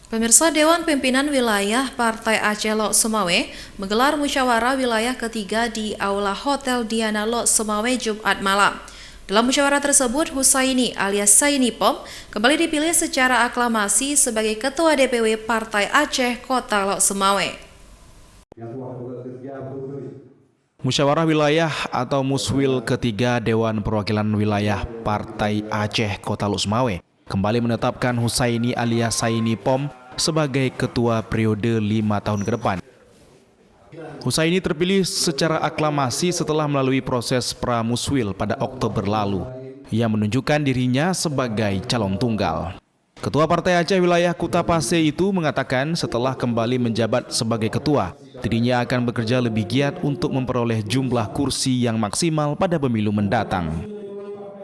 Pemirsa, Dewan Pimpinan Wilayah Partai Aceh Lok Sumawe menggelar musyawarah wilayah ketiga di Aula Hotel Diana Lok Sumawe Jumat malam. Dalam musyawarah tersebut, Husaini alias Saini Pom kembali dipilih secara aklamasi sebagai Ketua DPW Partai Aceh Kota Lok Sumawe. Musyawarah wilayah atau Muswil ketiga Dewan Perwakilan Wilayah Partai Aceh Kota Lok Sumawe kembali menetapkan Husaini alias Saini Pom sebagai ketua periode 5 tahun ke depan. Husaini terpilih secara aklamasi setelah melalui proses pramuswil pada Oktober lalu yang menunjukkan dirinya sebagai calon tunggal. Ketua Partai Aceh Wilayah Kutapase itu mengatakan setelah kembali menjabat sebagai ketua, dirinya akan bekerja lebih giat untuk memperoleh jumlah kursi yang maksimal pada pemilu mendatang.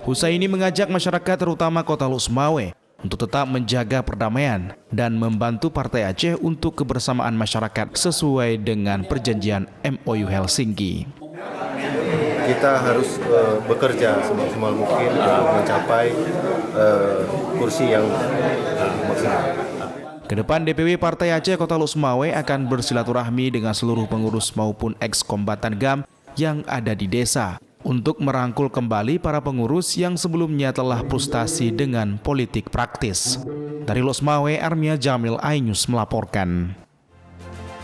Husaini mengajak masyarakat terutama Kota Lok Sumawe untuk tetap menjaga perdamaian dan membantu Partai Aceh untuk kebersamaan masyarakat sesuai dengan perjanjian MOU Helsinki. Kita harus bekerja semaksimal mungkin untuk mencapai kursi yang maksimal. Kedepan DPW Partai Aceh Kota Lok Sumawe akan bersilaturahmi dengan seluruh pengurus maupun eks-kombatan GAM yang ada di desa untuk merangkul kembali para pengurus yang sebelumnya telah frustasi dengan politik praktis. Dari Lok Sumawe, Armia Jamil, iNews melaporkan.